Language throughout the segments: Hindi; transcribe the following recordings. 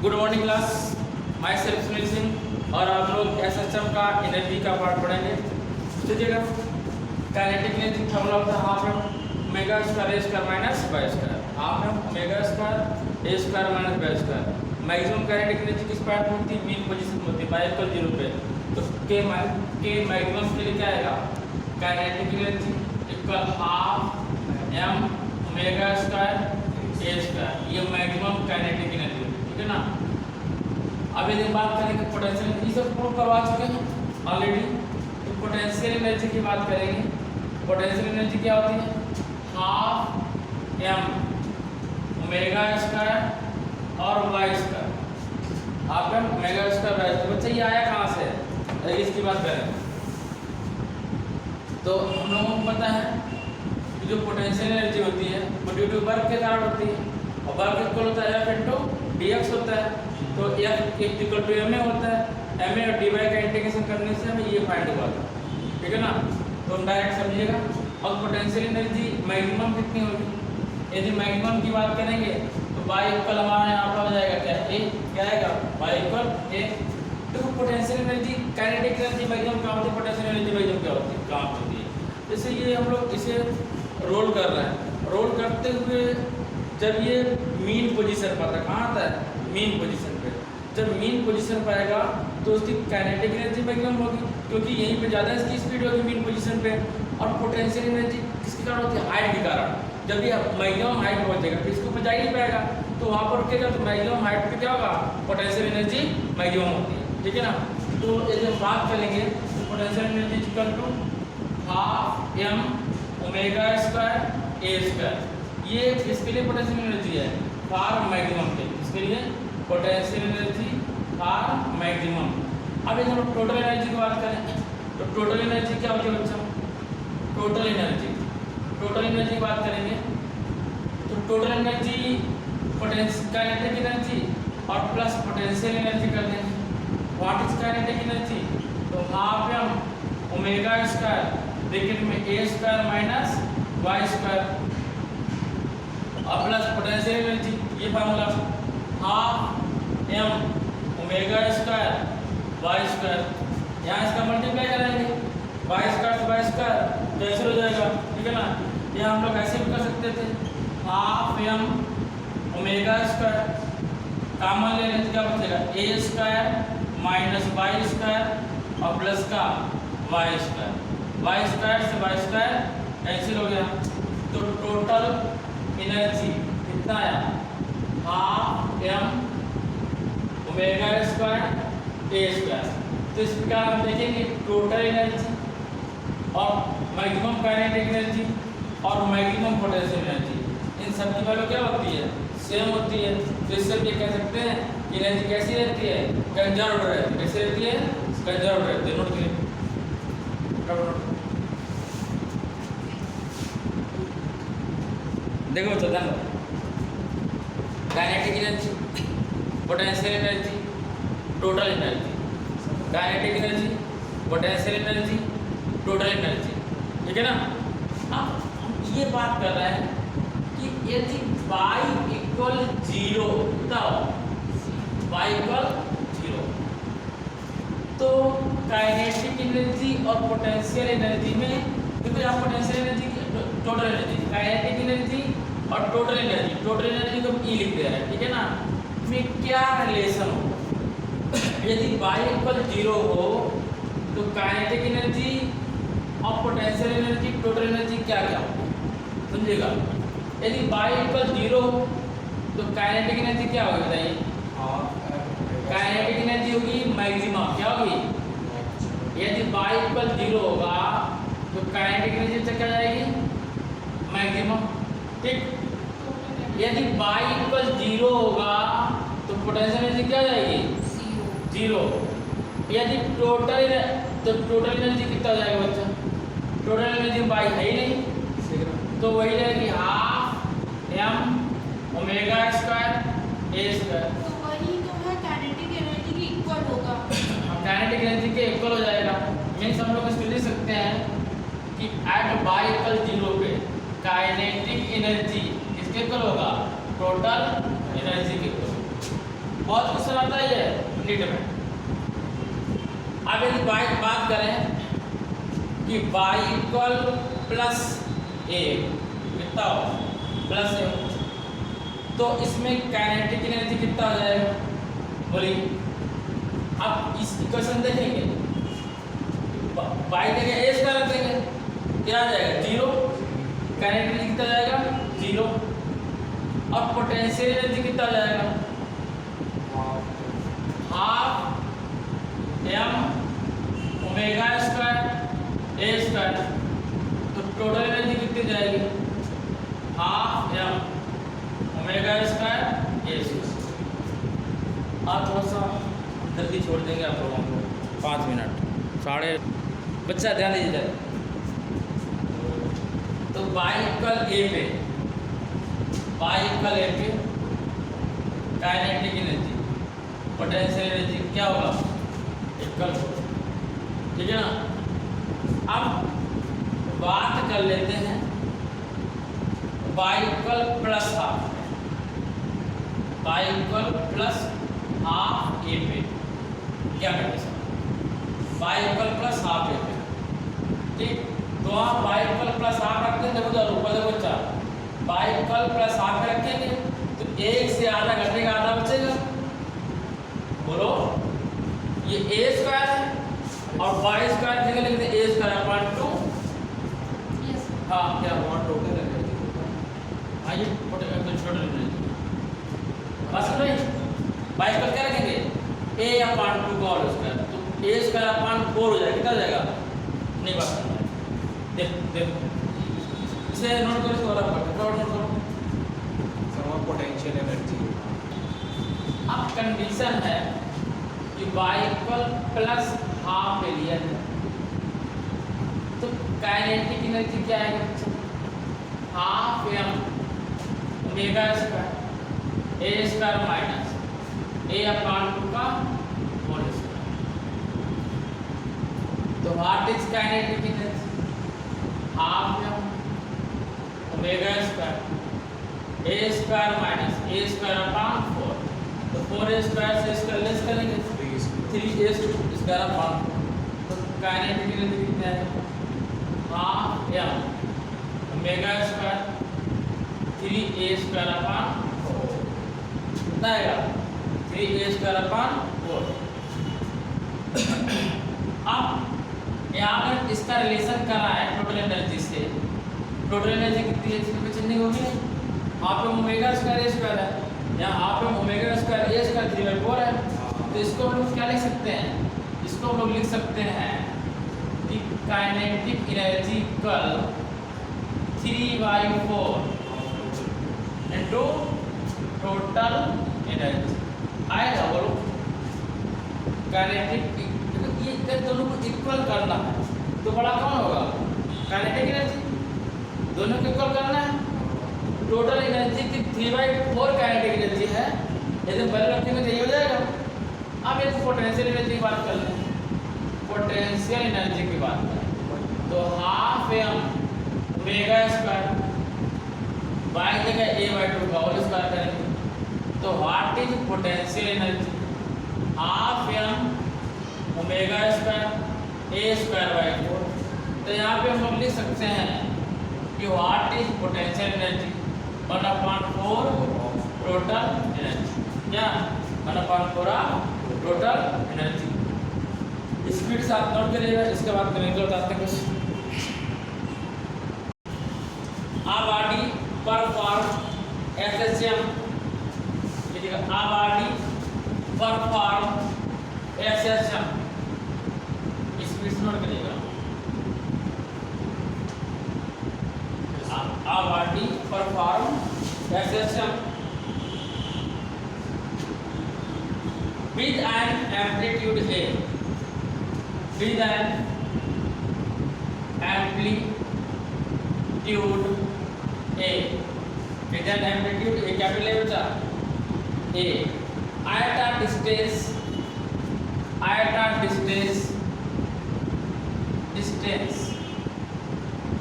Good morning class, my self Sunil Singh और आप लोग एसएचएम का एनर्जी का पार्ट पढ़ेंगे। लीजिएगा, काइनेटिक एनर्जी फॉर्मूला होता है हाफ एम ओमेगा स्क्वायर ए square minus Y square, half M omega square ए square minus Y square. Maximum kinetic energy किस पॉइंट में होती है? मीन पोजीशन में होती है, बाय इक्वल 0 पे। तो के मैक्सिमम के लिए क्या आएगा? Kinetic energy equal half M omega square ए स्क्वायर, ये मैक्सिमम काइनेटिक एनर्जी, ठीक है ना। अब यदि बात करेंगे पोटेंशियल एनर्जी, सब प्रूव करवा चुके हैं ऑलरेडी। तो पोटेंशियल एनर्जी की बात करेंगे। पोटेंशियल एनर्जी क्या होती है? हाफ एम ओमेगा स्क्वायर और Y square, half M omega square Y square. बच्चा ये आया कहाँ से? अगर इसकी बात करें तो हम लोगों को पता है कि जो पोटेंशियल एनर्जी होती है वो ड्यू टू वर्क के कारण होती है, और वर्क इक्वल होता है एफ इंटू डी एक्स होता है। तो F equal to M A होता है, एम ए और डी वाई का इंटीग्रेशन करने से हमें ये फाइंड हुआ था, ठीक है ना। तो हम डायरेक्ट समझिएगा। और पोटेंशियल एनर्जी मैक्सिमम कितनी होगी? यदि मैक्सिमम की बात करेंगे तो वाई इक्वल हमारा यहाँ पर हो जाएगा क्या? ए, क्या आएगा? वाई इक्वल ए। तो potential energy kinetic energy maximum क्या होती है, पोटेंशियल एनर्जी मैक्सिमम क्या होती है, कहाँ होती है? जैसे ये हम लोग इसे रोल कर रहे हैं, रोल करते हुए जब ये मीन पोजीशन पर आता है, कहाँ आता है? मीन पोजीशन पे। जब मीन पोजीशन पर आएगा तो उसकी काइनेटिक एनर्जी मैक्सिमम होगी, क्योंकि यहीं पे ज़्यादा इसकी स्पीड होगी मीन पोजीशन पे। और पोटेंशियल एनर्जी किसके कारण होती है? हाइट के कारण। जब ये मैक्सिमम हाइट पहुँचेगा तो इसके ऊपर जा ही नहीं पाएगा, तो वहाँ पर रुकेगा, तो मैक्सिमम हाइट पे क्या होगा? पोटेंशियल एनर्जी मैक्सिमम होती है, ठीक है ना। तो यदि हम बात करेंगे तो potential energy equal to half M omega square A square, ये इसके लिए पोटेंशियल एनर्जी है फॉर मैक्सिमम के, इसके लिए पोटेंशियल एनर्जी फॉर मैक्सिमम। अब यदि हम टोटल एनर्जी की बात करें तो टोटल एनर्जी क्या होती है बच्चों? टोटल एनर्जी की बात करेंगे तो टोटल एनर्जी काइनेटिक एनर्जी और प्लस पोटेंशियल एनर्जी कर देंगे। What is kinetic energy? तो half M omega square bracket में A square minus Y square और प्लस पोटेंशियल एनर्जी, ये formula half M omega square Y square. यहाँ इसका मल्टीप्लाई करेंगे, वाई स्क्वायर से वाई स्क्वायर कैंसिल हो जाएगा, ठीक है ना। यहाँ हम लोग ऐसे भी कर सकते थे, half M omega square common ले लेते, क्या बचेगा? A square minus Y square और प्लस का वाई स्क्वायर, वाई स्क्वायर से वाई स्क्वायर कैंसिल हो गया। तो टोटल एनर्जी कितना आया? हाफ एम ओमेगा स्क्वायर ए स्क्वायर। तो इस प्रकार हम देखेंगे टोटल एनर्जी और मैक्सिमम काइनेटिक एनर्जी और मैक्सिमम पोटेंशियल एनर्जी, इन सब की वैल्यू क्या होती है? सेम होती है। तो इससे भी कह सकते हैं एनर्जी कैसी रहती है? कंजर्व्ड रहती है। कैसी रहती है? कंजर्व्ड रहती है। नोट करिए, देखो बच्चों ध्यान दो। Kinetic energy, potential energy, total energy, kinetic energy, potential energy, total energy, ठीक है ना। अब हम ये बात कर रहे हैं कि यदि y इक्वल 0 तब y इक्वल 0 तो काइनेटिक एनर्जी और पोटेंशियल एनर्जी में, देखो यहाँ potential energy total energy, kinetic energy और टोटल एनर्जी को ई लिख दे रहे हैं, ठीक है ना। में क्या रिलेशन हो? यदि y इक्वल 0 हो तो काइनेटिक एनर्जी और पोटेंशियल एनर्जी, टोटल एनर्जी क्या क्या हो? समझिएगा, यदि y इक्वल 0 तो काइनेटिक एनर्जी क्या होगी बताइए? काइनेटिक एनर्जी होगी मैक्सिमम, क्या होगी? यदि y इक्वल 0 होगा तो काइनेटिक एनर्जी क्या जाएगी? मैक्सिमम, ठीक। यदि y इक्वल 0 होगा तो पोटेंशियल एनर्जी क्या जाएगी? 0। यदि टोटल एनर्जी कितना हो जाएगा बच्चा? टोटल एनर्जी y है ही नहीं, तो वही रहेगी हाफ एम ओमेगा स्क्वायर ए स्क्वायर। तो वही तो है काइनेटिक एनर्जी की इक्वल होगा। काइनेटिक एनर्जी के इक्वल हो जाएगा। मीन्स हम लोग इसको लिख सकते हैं कि एट y इक्वल 0 पे काइनेटिक एनर्जी किसके इक्वल होगा? टोटल एनर्जी के इक्वल। बहुत क्वेश्चन आता ही है नीट में। अब यदि बात करें कि y इक्वल प्लस ए कितना हो प्लस ए, तो इसमें काइनेटिक एनर्जी कितना हो जाएगा बोलिए। अब इस इक्वेशन देखेंगे, y देंगे ए स्क्वायर रख देंगे, क्या आ जाएगा 0, काइनेटिक एनर्जी कितना जाएगा 0। अब पोटेंशियल एनर्जी कितना हो जाएगा हाफ m ओमेगा स्क्वायर ए स्क्वायर। तो टोटल एनर्जी कितनी जाएगी हाफ m ओमेगा स्क्वायर ए स्क्वायर। आप थोड़ा सा जल्दी छोड़ देंगे आप लोगों को 5 मिनट साढ़े, बच्चा ध्यान दीजिए। तो y इक्वल ए पे काइनेटिक एनर्जी पोटेंशियल एनर्जी क्या होगा इक्वल, ठीक है ना। अब बात कर लेते हैं y equal plus half A पे क्या condition y equal plus half A पे, ठीक। तो आप y इक्वल प्लस हाफ रखते हैं, देखो ऊपर देखो बच्चा y इक्वल प्लस हाफ रखेंगे तो एक से आधा घटेगा आधा बचेगा, बोलो ये ए स्क्वायर है और y स्क्वायर जगह लिखते हैं ए स्क्वायर अपॉन 2। हाँ क्या वन टोटल है, आइए छोटे बस नहीं y इक्वल क्या रखेंगे a अपॉन 2 का होल स्क्वायर, तो a स्क्वायर अपॉन 4 हो जाएगा, कितना हो जाएगा नहीं बात करना है। देख इसे नोट करो, इसको और नोट करो पोटेंशियल एनर्जी। अब कंडीशन है कि y इक्वल प्लस हाफ ए लिया है, तो काइनेटिक एनर्जी क्या है हाफ m ओमेगा स्क्वायर ए स्क्वायर माइनस ए अपॉन 2 का होल स्क्वायर। तो what is kinetic energy half m omega square A square minus A square upon 4, तो 4 ए स्क्वायर से स्क्वायर लेस करेंगे 3 ए स्क्वायर अपॉन 4, तो काइनेटिक एनर्जी कितना है हाफ m ओमेगा स्क्वायर 3 ए स्क्वायर अपॉन 4, कितना आएगा 3 ए स्क्वायर अपॉन 4। अब यहाँ पर इसका रिलेशन कर रहा है टोटल एनर्जी से, टोटल एनर्जी कितनी है इसमें चेंजिंग होगी नहीं, हाफ m ओमेगा स्क्वायर ए स्क्वायर है, यहाँ हाफ m ओमेगा स्क्वायर ए स्क्वायर 3/4 है, तो इसको हम लोग क्या लिख सकते हैं, इसको हम लोग लिख सकते हैं कि kinetic energy equal 3/4 into total energy आएगा, बोलो काइनेटिक ये दोनों को इक्वल करना है, तो बड़ा कौन होगा काइनेटिक एनर्जी, दोनों को इक्वल करना है। टोटल एनर्जी की 3/4 काइनेटिक एनर्जी है, यदि पहले रखेंगे तो ये हो जाएगा। अब एक पोटेंशियल एनर्जी की बात कर लें, पोटेंशियल एनर्जी की बात करें तो half m omega square y जगह a/2 का होल स्क्वायर करेंगे, तो what is potential energy half m omega square a स्क्वायर/4। तो यहाँ पे हम लोग लिख सकते हैं कि what is potential energy 1/4 total energy, क्या 1/4 टोटल एनर्जी। स्पीड से आप नोट करिएगा, इसके बाद करेंगे बताते हैं कुछ। A body perform SHM, लिखिएगा A body perform SHM, speed से नोट करिएगा। A body perform SHM with an amplitude A, with an amplitude A, with an amplitude A, capital A बचा A, at a distance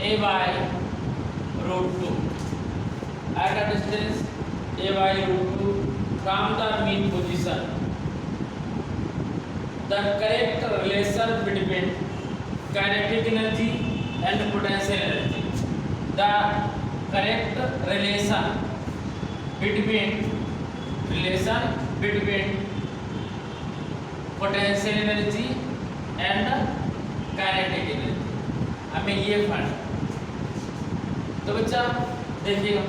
A by root 2, at a distance A by root 2 from the mean position. The correct relation between kinetic energy and potential energy. The correct relation between potential energy and kinetic energy हमें ये फाइंड। तो बच्चा देखिएगा,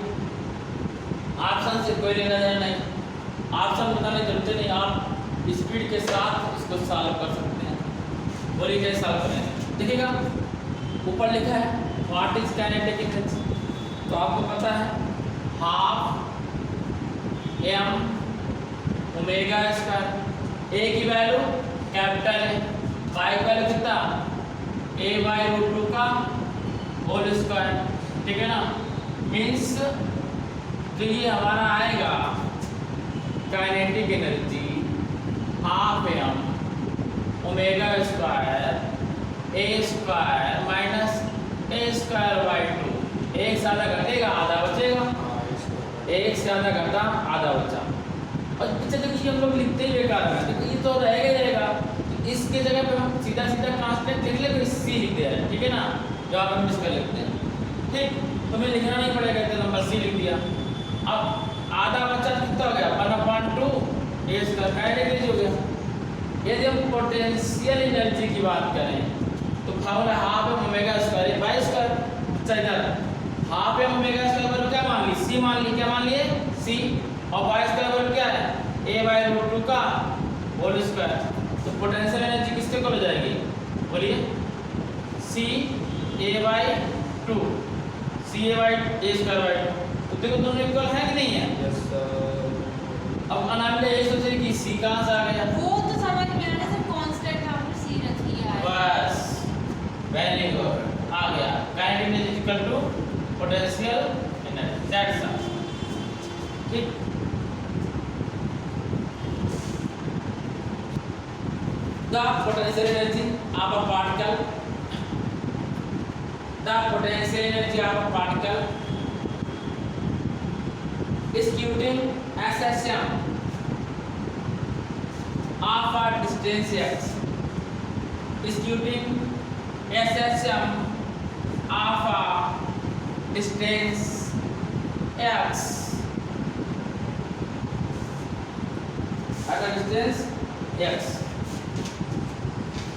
ऑप्शन से कोई लेना देना नहीं, ऑप्शन बताने की जरूरत नहीं, आप स्पीड के साथ इसको सॉल्व कर सकते हैं। बोलिए कैसे सॉल्व करें? देखिएगा ऊपर लिखा है व्हाट इज काइनेटिक एनर्जी, तो आपको पता है हाफ m ओमेगा स्क्वायर। ए की वैल्यू कैपिटल है, y की वैल्यू कितना a/√2 का होल स्क्वायर, ठीक है ना। मीन्स तो ये हमारा आएगा kinetic energy half m omega square a square minus a square /2। एक से आधा घटेगा आधा बचेगा, एक से आधा घटा आधा बचा। और अच्छा देखिए हम लोग लिखते ही बेकार है, देखो ये तो रहेगा ही रहेगा, इसके जगह पे हम सीधा सीधा कांस्टेंट लिख ले तो सी लिख दिया है, ठीक है ना, जो आप हम इसका लिखते हैं। ठीक, तुम्हें लिखना नहीं पड़ेगा, इतना नंबर सी लिख दिया। अब आधा बचा कितना हो गया 1/2 ए स्क्वायर काइनेटिक एनर्जी हो गया। यदि हम पोटेंशियल एनर्जी की बात करें तो formula half m omega square by square. अच्छा इधर हाफ m ओमेगा स्क्वायर बराबर क्या मान ली, सी मान ली, क्या मान लिए सी, और बाय स्क्वायर बराबर क्या है a/√2 का होल स्क्वायर। तो पोटेंशियल एनर्जी किसके इक्वल हो जाएगी, बोलिए c a/2 c a/2। तो देखो दोनों इक्वल है कि नहीं है? Yes sir. अब अनामिका ये सोच रही कि c कहाँ से आ गया, वो तो समझ में आ रहा है सर, कांस्टेंट आपने सी रख लिया है। बस वेरी गुड, आ गया kinetic energy equal to potential energy, that's all. ठीक, the potential energy of a particle, the potential energy of a particle executing SSM of a distance x, executing SSM of a distance x, अगर डिस्टेंस x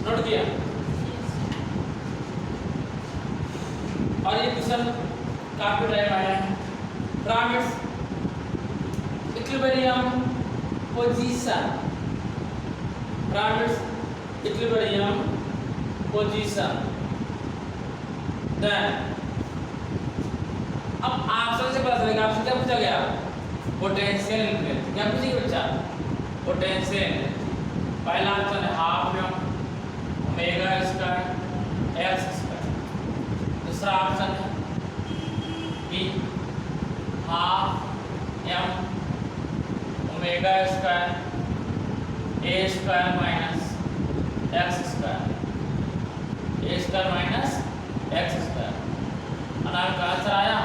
नोट किया। और ये क्वेश्चन काफी टाइम आया है। From its equilibrium position, from its equilibrium position, then अब ऑप्शन से पता चलेगा। आपसे क्या पूछा गया, पोटेंशियल एनर्जी। क्या पूछेगा बच्चा, पोटेंशियल एनर्जी। पहला ऑप्शन है half m omega square X square. दूसरा ऑप्शन है B half m omega square ए स्क्वायर माइनस एक्स स्क्वायर, ए स्क्वायर माइनस एक्स स्क्वायर। अनार का आंसर आया।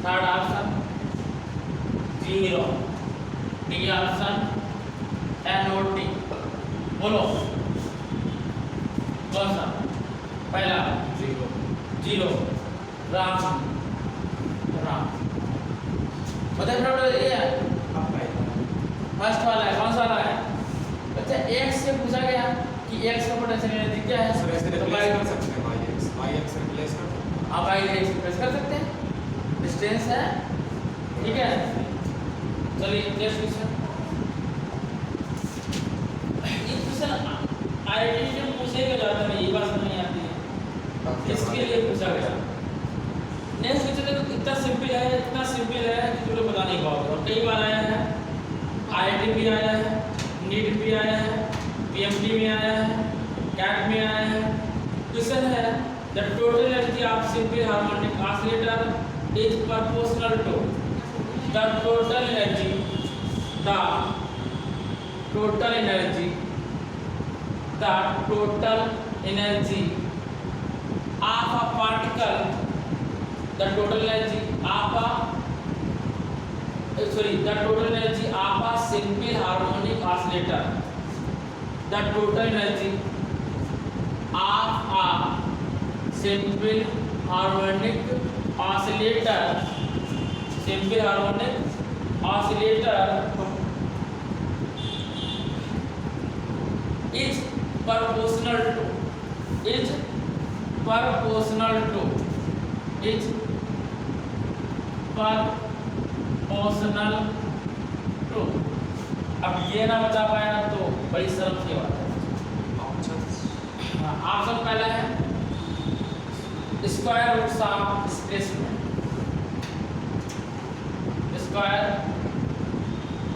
Third option 0, D option NOT। बोलो कौन सा, पहला 0 राम राम मतलब ये है फर्स्ट वाला है, कौन सा वाला है बच्चा? x से पूछा गया कि x का पोटेंशियल एनर्जी क्या है, सर ऐसे तो रिप्लेस कर सकते हैं y x रिप्लेस कर सकते हैं। आप y रिप्लेस कर सकते हैं, डिस्टेंस है, ठीक है। चलिए नेक्स्ट क्वेश्चन। ये क्वेश्चन आईआईटी में पूछेगा ज्यादा नहीं, ये बात नहीं आती है, इसके लिए पूछा गया। नेक्स्ट क्वेश्चन देखो इतना सिंपल है, इतना सिंपल है कि तुम लोग बता नहीं पाओगे। और कई बार आया है, आईआईटी भी आया है, नीट भी आया है, पीएमटी में आया है, कैट में आया है। क्वेश्चन है the total energy of simple harmonic oscillator is proportional to the total energy, the total energy, the total energy of a particle, the total energy of a sorry, the total energy of a simple harmonic oscillator. The total energy of a simple harmonic oscillator. Simple harmonic oscillator is proportional to अब ये ना बता पाया तो बड़ी शर्म की बात है। Options. ऑप्शन पहला है square roots of displacement, square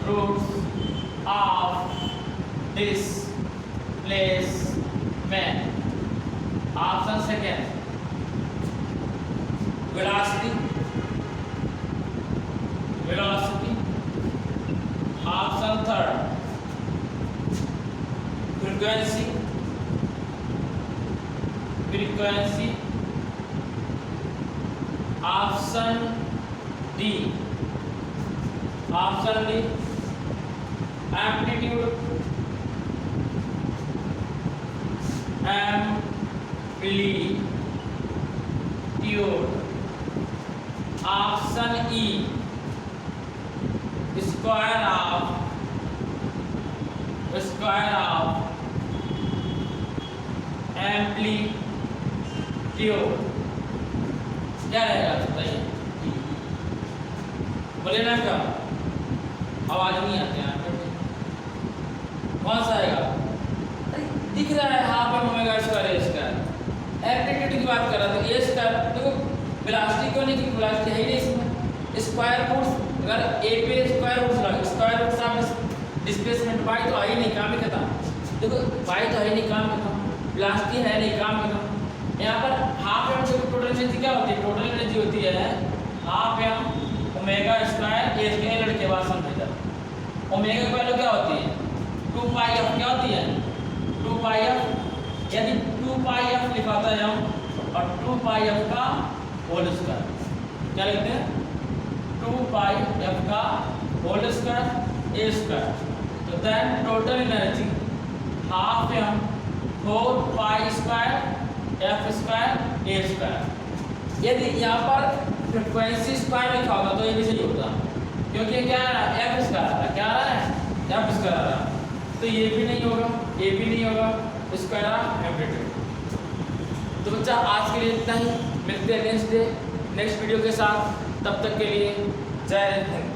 roots of displacement. Option second velocity, option third frequency, option D amplitude, option E square of amplitude. क्या रहेगा बताइए, बोले ना क्या आवाज नहीं आती है, कौन सा आएगा? दिख रहा है हाफ एम ओमेगा स्क्वायर ए स्क्वायर। एम्पलीट्यूड की बात कर रहा था, ए स्क्वायर देखो वेलोसिटी क्यों नहीं, क्योंकि वेलोसिटी है ही नहीं इसमें। स्क्वायर रूट्स अगर ए पे स्क्वायर रूट्स लगा, square roots of displacement Y तो आई नहीं, काम ही खत्म। देखो वाई तो है नहीं, काम खत्म। वेलोसिटी है नहीं, काम खत्म। यहाँ पर हाफ एम से टोटल एनर्जी क्या होती है? टोटल एनर्जी होती है हाफ एम ओमेगा स्क्वायर ए स्क्वायर लड़के बाद समझेगा। ओमेगा की वैल्यू क्या होती है? 2 पाई एफ। क्या होती है? 2 पाई एफ। यदि 2 पाई एफ लिखाता है हम और 2 पाई एफ का होल स्क्वायर, क्या लिखते हैं? 2 पाई एफ का होल स्क्वायर ए स्क्वायर। तो then total energy half M 4 pi square F square ए स्क्वायर। यदि यहाँ पर फ्रीक्वेंसी स्क्वायर लिखा होगा तो ये भी सही होता, क्योंकि क्या आ रहा है? एफ स्क्वायर आ रहा है। क्या आ रहा है? एफ स्क्वायर आ रहा है। तो ये भी नहीं होगा, ये भी नहीं होगा, स्क्वायर ऑफ एम्पलीट्यूड। तो बच्चा आज के लिए इतना ही, मिलते हैं नेक्स्ट वीडियो के साथ। तब तक के लिए जय हिंद।